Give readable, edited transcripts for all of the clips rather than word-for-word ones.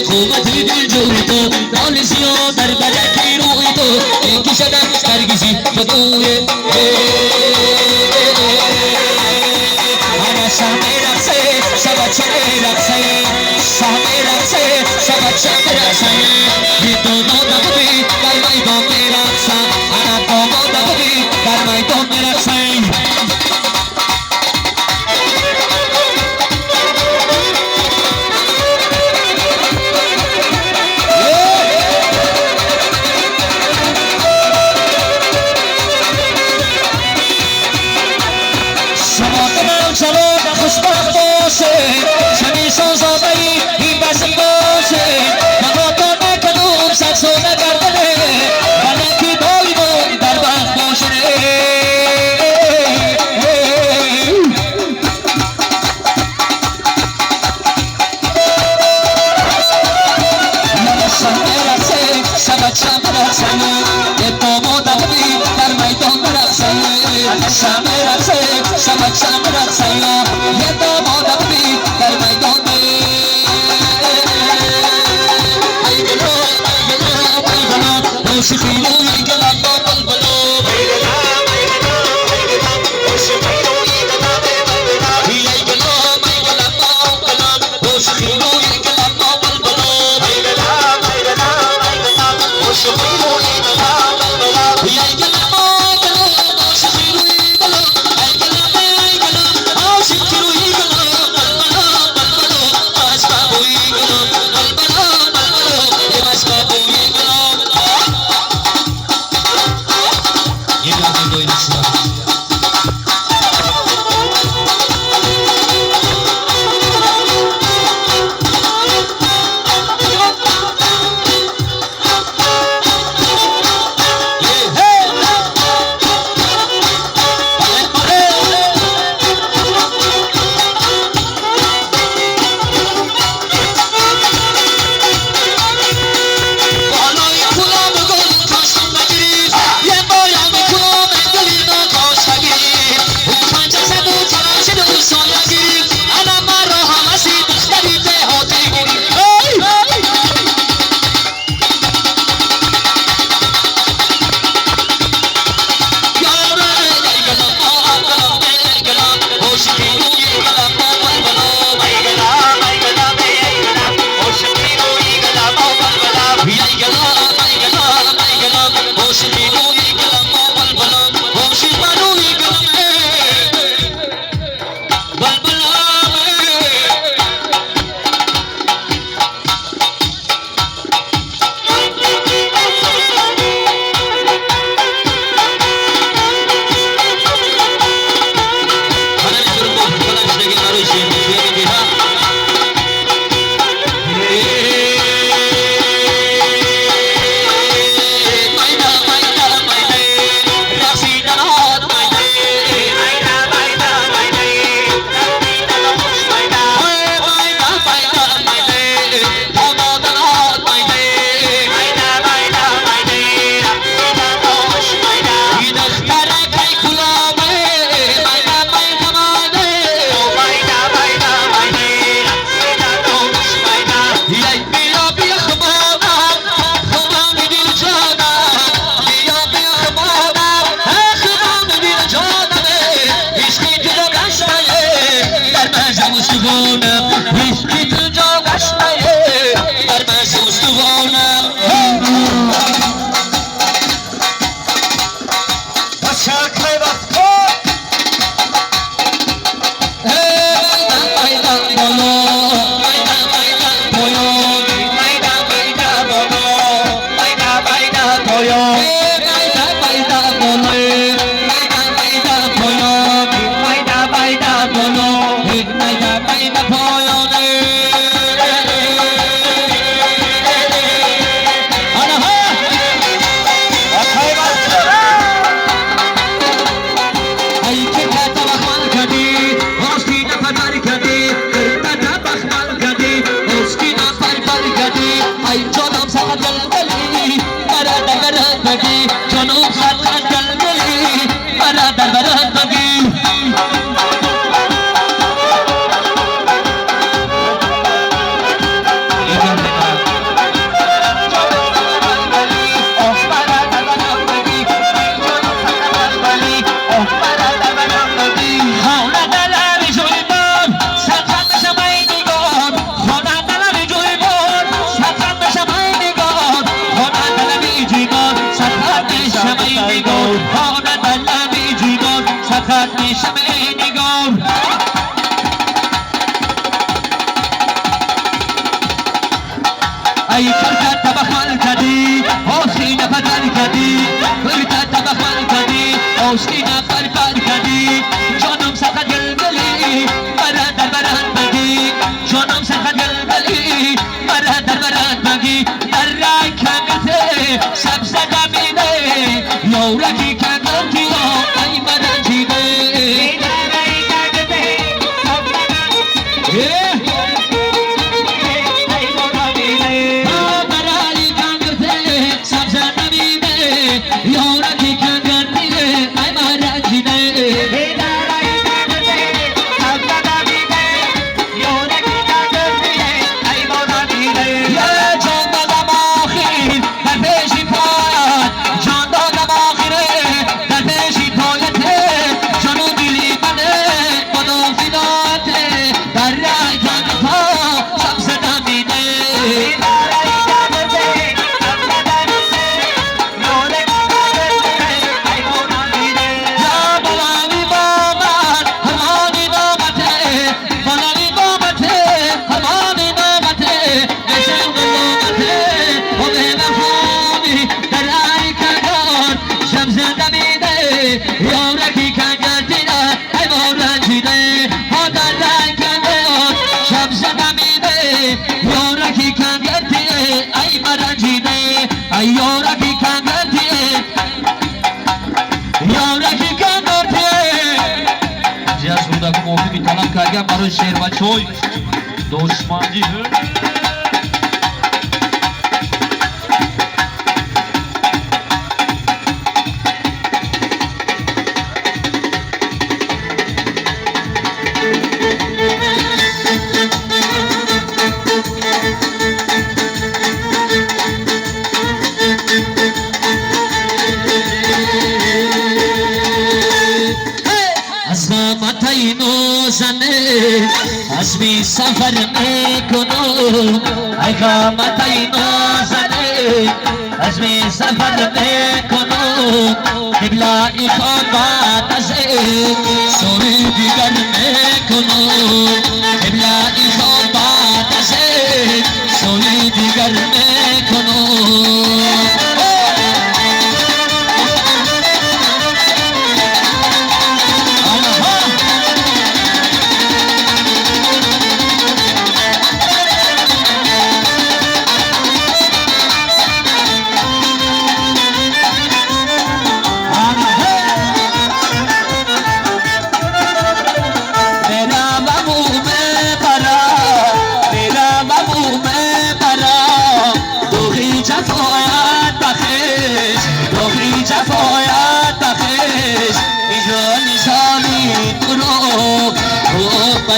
خوبتی دل جوی تو دانشی و در برکی روی تو یکی شدن درگیزی بدوی انا شامه رقصه شبا چمه رقصه شامه رقصه شبا چمه رقصه یه دو دقبی در میدان رقصه انا دو دقبی در میدان رقصه خوشبخت باشه شمیشان زادهی این بسم باشه نهاتان نکنم سکس و نکردنه بلکی دایمون در وقت باشه شمه رقصه شبه چمه رقصه یه دامو دقبی در میدان برقصه شمه رقصه شبه چمه رقصه یه دامو دقبی در میدان موسیقی روی گلم با بلبلو ای کرد تبخال کدی آسین بدل کدی کرد تبخال کدی آسین بدل کدی جانم سخت گلگلی مرا در برند بگی جانم سخت گلگلی مرا در برند بگی در رای کمیته سبز دمینه یورکی کندی ای مرا جیده برای شیر و چوی دشمنی اسمی سفر میکنم ای قامتای نازنه اسمی سفر میکنم قبلای خود بعد از سوی دیگر میکنم قبلای خود بعد از سوی دیگر میکنم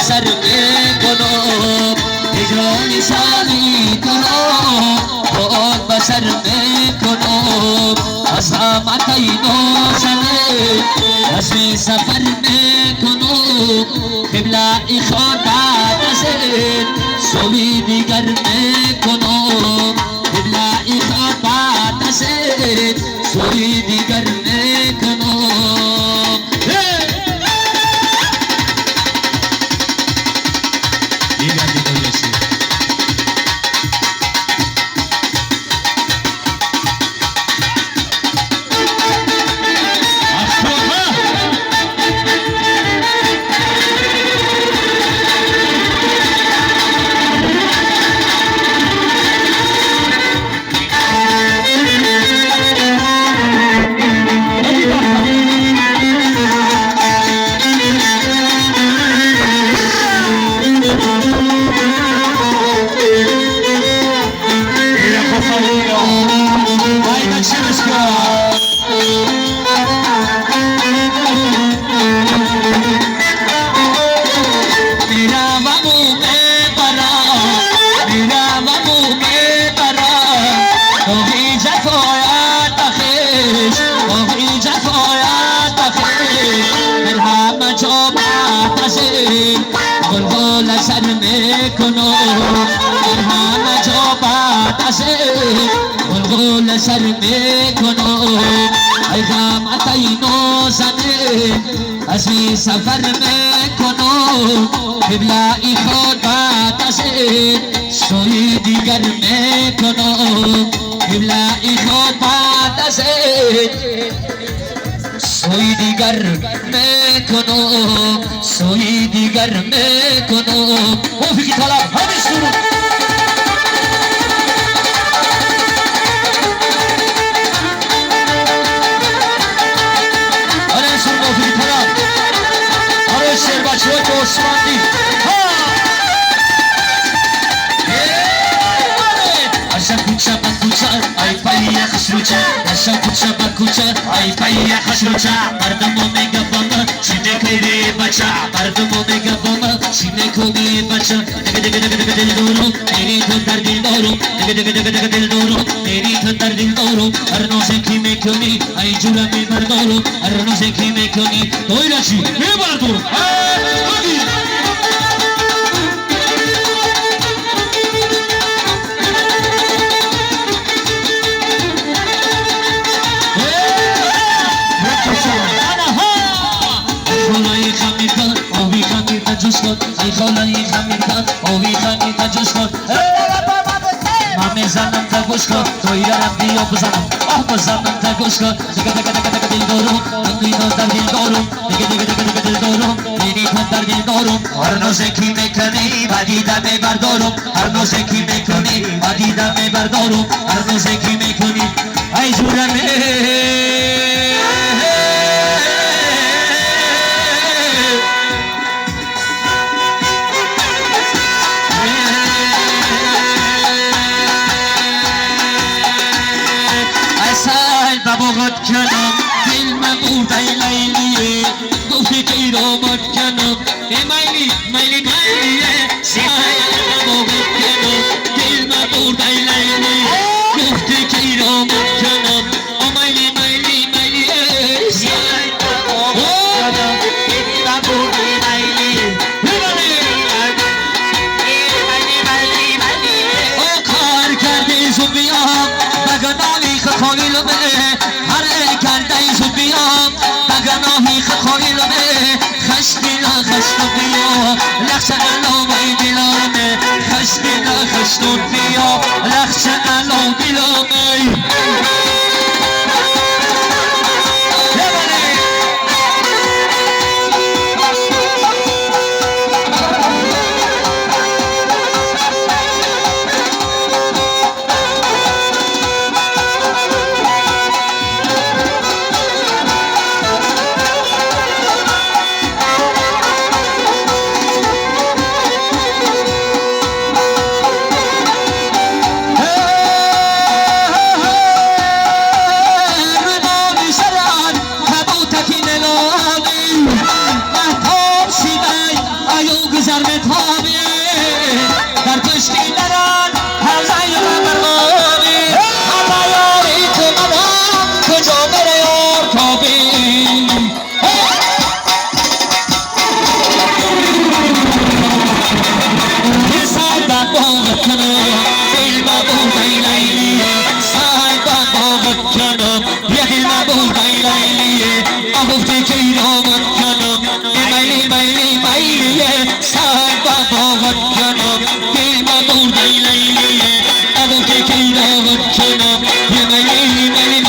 بسر میکنم هجران سالی کنم خود بسر میکنم از همتای نازنه اسمی سفر میکنم قبلای خود بعد از سوی دیگر میکنم قبلای خود بعد از سوی دیگر میکنم سر میکنم هر همه جا بعد از غلغل سر میکنم ای غمت ای نازنه از این سفر میکنم قبله خود بعد از سوی دیگر میکنم قبله خود بعد از سوی دیگر میکنم سوی دیگر میکنم موفقی طلب همه سرود عثمانی عشق کوچه با کوچه ای پایی خشروچه عشق کوچه با کوچه ای پایی خشروچه مردمو میگه بابا چینه کلی بچه مردمو میگه بابا چینه کلی بچه دگه دگه دگه دگه دل دورو میری تو در دل دورو دگه دگه دگه دگه دل دورو میری تو در دل دورو هر نوزه کی میکنی ای جورا می مردارو هر نوزه کی میکنی دویلا چی میبردو ای خالای خمیرکن اوی خمیرکن جوش کن من میزنم تا گوش کن توی دارم بیا بزنم بزنم تا گوش کن دگه دگه دگه دگه دل دارم من در دل دارم دگه دگه دگه دگه دل دارم میری تو در دل دارم هر نوزه کی میکنی بدیدم میبردارم هر نوزه کی میکنی بدیدم میبردارم هر نوزه کی میکنی ای جورم بابات کنم دل مبود ای لیلیه گفتی که ایرامت کنم ای میلی میلی میلیه سیای بابات کنم دل مبود ای لیلیه گفتی که ایرامت کنم او میلی میلی میلیه سیای بابات کنم دل مبود ای لیلیه او کار کرده زوبیام بگنالی خواهی لبه لخش علام ای دلامه خشبینا خشتون بیا لخش علام دلامه Mali